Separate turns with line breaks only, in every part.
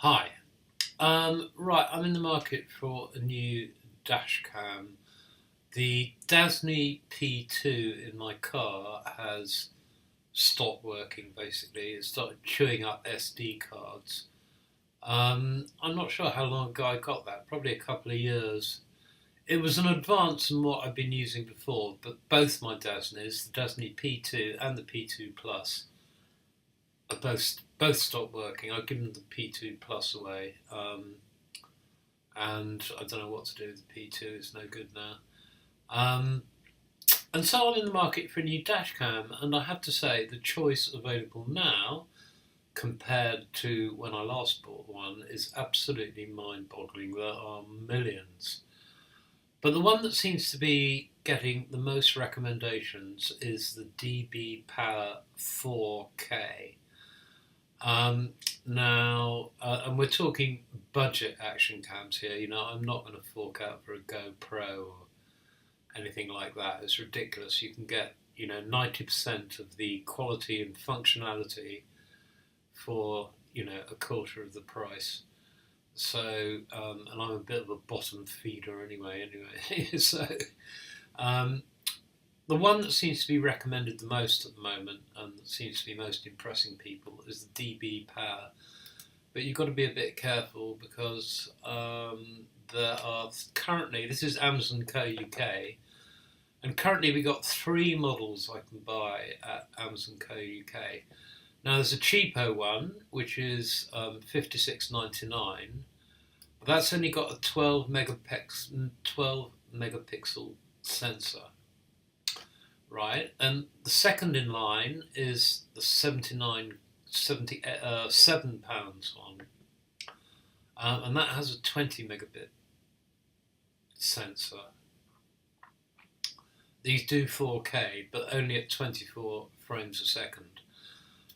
Hi. Right, I'm in the market for a new dash cam. The Dasny P2 in my car has stopped working basically. It started chewing up SD cards. I'm not sure how long ago I got that, probably a couple of years. It was an advance on what I've been using before, but both my Dasnys, the Dasny P2 and the P2 Plus, are both stopped working. I've given the P2 Plus away. And I don't know what to do with the P2, it's no good now. Um, and so I'm in the market for a new dash cam, and I have to say the choice available now compared to when I last bought one is absolutely mind-boggling. There are millions. But the one that seems to be getting the most recommendations is the DBPower 4K. And we're talking budget action cams here. I'm not going to fork out for a GoPro or anything like that. It's ridiculous. You can get 90% of the quality and functionality for a quarter of the price. So and I'm a bit of a bottom feeder anyway. So the one that seems to be recommended the most at the moment and that seems to be most impressing people is the DBPower. But you've got to be a bit careful because there are currently, this is Amazon Co UK, and currently we've got 3 models I can buy at Amazon Co UK. Now there's a cheapo one which is $56.99. That's only got a 12 megapixel sensor. Right, and the second in line is the £77 one, and that has a 20 megabit sensor. These do 4K, but only at 24 frames a second.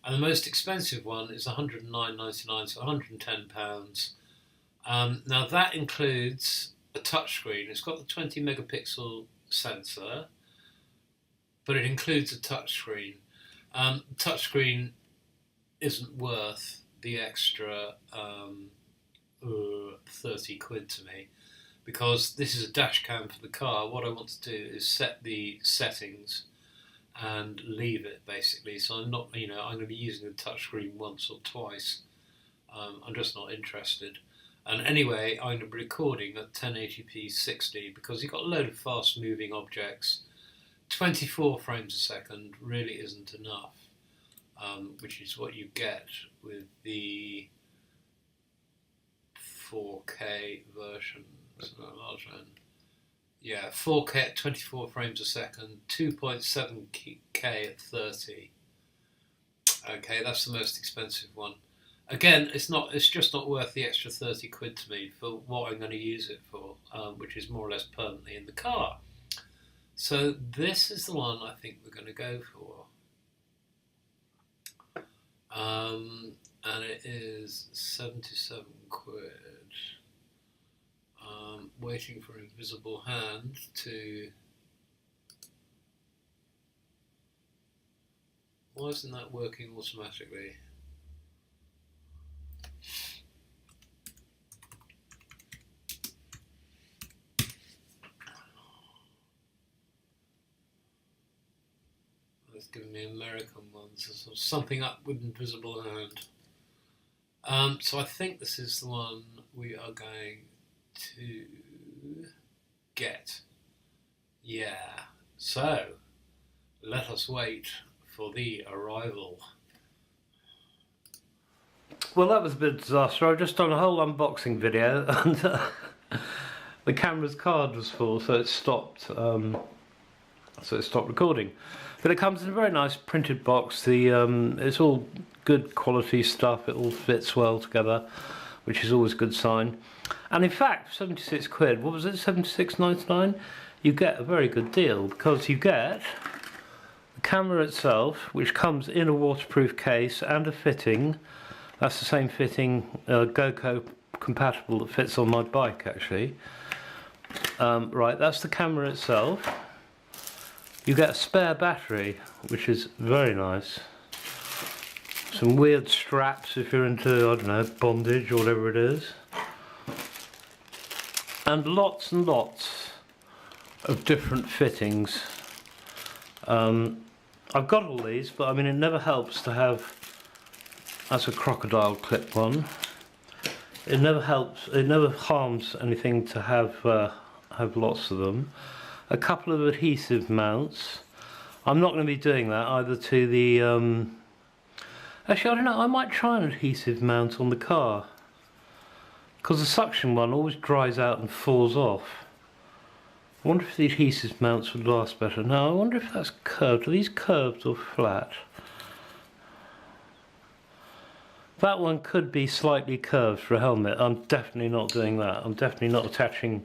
And the most expensive one is £109.99, so £110. Now that includes a touchscreen. It's got the 20 megapixel sensor, but it includes a touchscreen. Touchscreen isn't worth the extra 30 quid to me, because this is a dash cam for the car. What I want to do is set the settings and leave it basically. So I'm not, I'm going to be using the touchscreen once or twice. I'm just not interested. And anyway, I'm going to be recording at 1080p 60 because you've got a load of fast moving objects. 24 frames a second really isn't enough, which is what you get with the 4K version. Large one. Yeah, 4K at 24 frames a second, 2.7K at 30. Okay, that's the most expensive one. Again, it's just not worth the extra 30 quid to me for what I'm going to use it for, which is more or less permanently in the car. So this is the one I think we're going to go for. And it is 77 quid. Waiting for invisible hand to... Why isn't that working automatically? It's giving me American ones. There's something up with invisible hand. So I think this is the one we are going to get. Yeah. So let us wait for the arrival. Well, that was a bit of a disaster. I've just done a whole unboxing video and the camera's card was full, so it stopped. Recording. But it comes in a very nice printed box. It's all good quality stuff. It all fits well together, which is always a good sign. And in fact, 76 quid, what was it, 76.99? You get a very good deal because you get the camera itself, which comes in a waterproof case and a fitting. That's the same fitting, GoCo compatible, that fits on my bike actually. Right, that's the camera itself. You get a spare battery, which is very nice. some weird straps if you're into, I don't know, bondage or whatever it is. And lots of different fittings. I've got all these, but I mean it never helps to have, that's a crocodile clip one. It never helps, it never harms anything to have lots of them. A couple of adhesive mounts. I'm not going to be doing that either to the, actually I don't know, I might try an adhesive mount on the car. Because the suction one always dries out and falls off. I wonder if the adhesive mounts would last better. Now I wonder if that's curved. Are these curved or flat? That one could be slightly curved for a helmet. I'm definitely not doing that. I'm definitely not attaching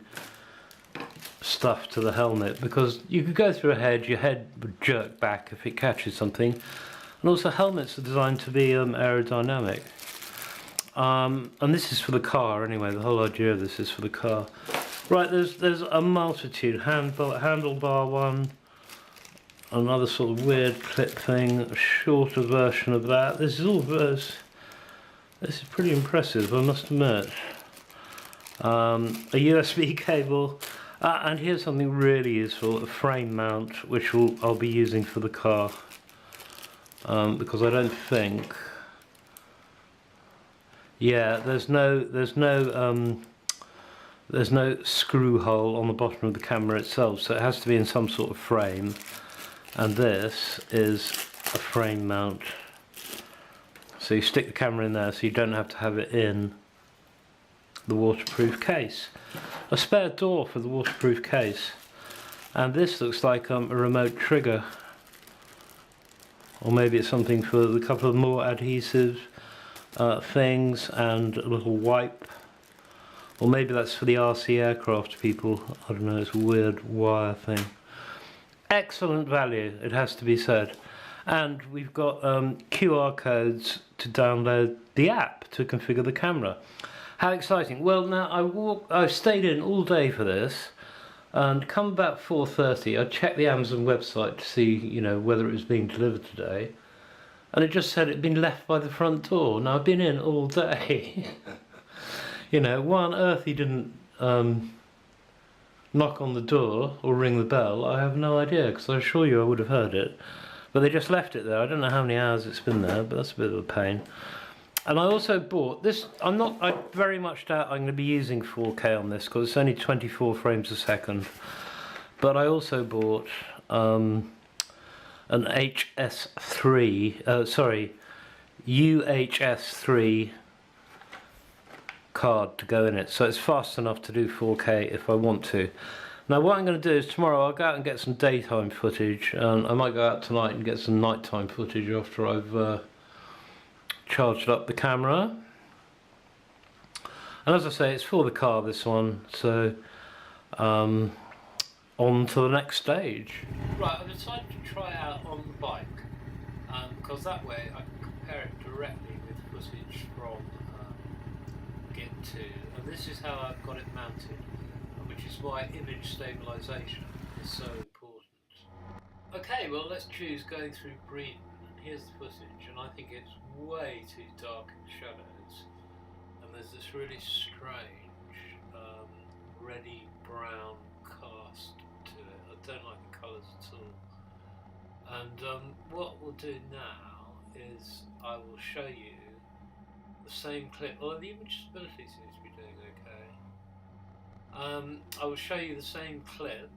stuff to the helmet, because you could go through a hedge, your head would jerk back if it catches something. And also helmets are designed to be aerodynamic. And this is for the car anyway, the whole idea of this is for the car. Right, there's a multitude, handlebar one, another sort of weird clip thing, a shorter version of that. This is pretty impressive, I must admit. A USB cable, and here's something really useful, a frame mount, which I'll be using for the car, because I don't think, yeah, there's no screw hole on the bottom of the camera itself, so it has to be in some sort of frame, and this is a frame mount. So you stick the camera in there so you don't have to have it in the waterproof case. A spare door for the waterproof case. And this looks like a remote trigger. Or maybe it's something for a couple of more adhesive things, and a little wipe. Or maybe that's for the RC aircraft people. I don't know, it's a weird wire thing. Excellent value, it has to be said. And we've got QR codes to download the app to configure the camera. How exciting. Well, now I stayed in all day for this, and come about 4:30 I checked the Amazon website to see, you know, whether it was being delivered today, and it just said it had been left by the front door. Now I've been in all day. You know, why on earth he didn't knock on the door or ring the bell, I have no idea, because I assure you I would have heard it. But they just left it there. I don't know how many hours it's been there, but that's a bit of a pain. And I also bought this. I very much doubt I'm going to be using 4K on this, because it's only 24 frames a second. But I also bought an UHS3 card to go in it, so it's fast enough to do 4K if I want to. Now what I'm going to do is tomorrow I'll go out and get some daytime footage, and I might go out tonight and get some nighttime footage after I've charged up the camera. And as I say, it's for the car, this one, so on to the next stage. Right, I've decided to try it out on the bike, because that way I can compare it directly with footage from Git 2, and this is how I've got it mounted, which is why image stabilization is so important. Okay, well let's choose going through Breeden. Here's the footage, and I think it's way too dark in the shadows, and there's this really strange reddy brown cast to it. I don't like the colours at all. And what we'll do now is I will show you the same clip, although the image stability seems to be doing okay. I will show you the same clip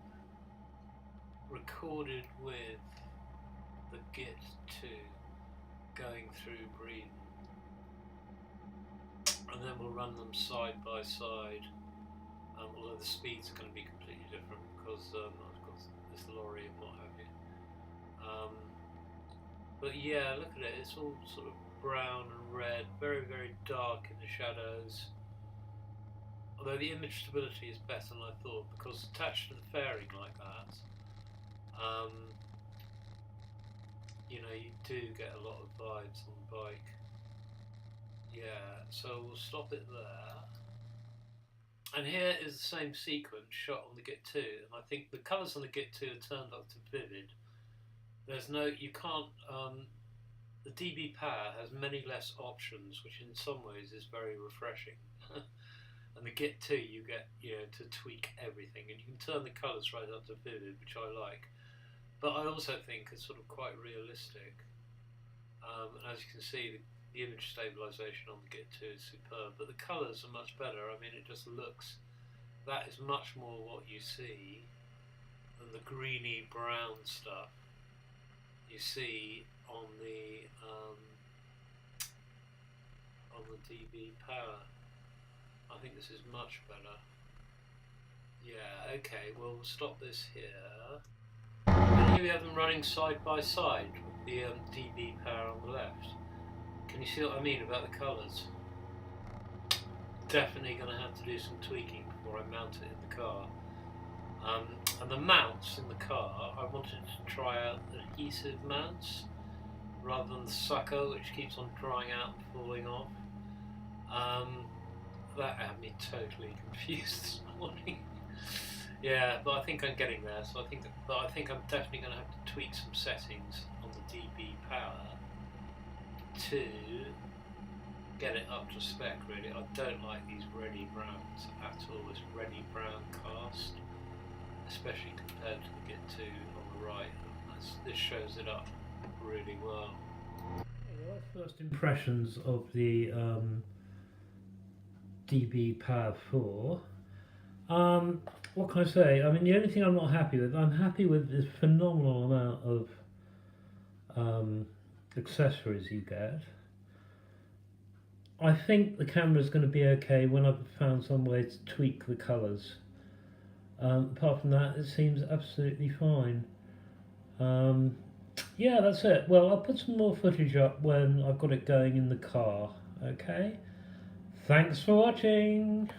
recorded with the Git 2 going through Breeden, and then we'll run them side by side, although the speeds are going to be completely different because I've got this lorry and what have you. But yeah, look at it, it's all sort of brown and red, very, very dark in the shadows. Although the image stability is better than I thought, because attached to the fairing like that, you know, you do get a lot of vibes on the bike. Yeah, so we'll stop it there. And here is the same sequence shot on the Git 2, and I think the colours on the Git 2 are turned up to vivid. There's no, you can't the DBPower has many less options, which in some ways is very refreshing. And the Git 2, you get to tweak everything, and you can turn the colours right up to vivid, which I like. But I also think it's sort of quite realistic. And as you can see, the image stabilisation on the Git 2 is superb, but the colours are much better. I mean, it just looks, that is much more what you see than the greeny brown stuff you see on the DBPower. I think this is much better. Yeah, okay, well, we'll stop this here. And here we have them running side by side with the DBPower on the left. Can you see what I mean about the colours? Definitely going to have to do some tweaking before I mount it in the car. And the mounts in the car, I wanted to try out adhesive mounts rather than the sucker, which keeps on drying out and falling off. That had me totally confused this morning. Yeah, but I think I'm getting there. So I think I'm definitely going to have to tweak some settings on the DBPower to get it up to spec. Really, I don't like these reddy browns at all. This reddy brown cast, especially compared to the Git 2 on the right. This shows it up really well. Well, first impressions of the DBPower 4. What can I say? I mean, the only thing I'm not happy with, I'm happy with this phenomenal amount of accessories you get. I think the camera's going to be okay when I've found some way to tweak the colours. Apart from that, it seems absolutely fine. Yeah, that's it. Well, I'll put some more footage up when I've got it going in the car. Okay? Thanks for watching!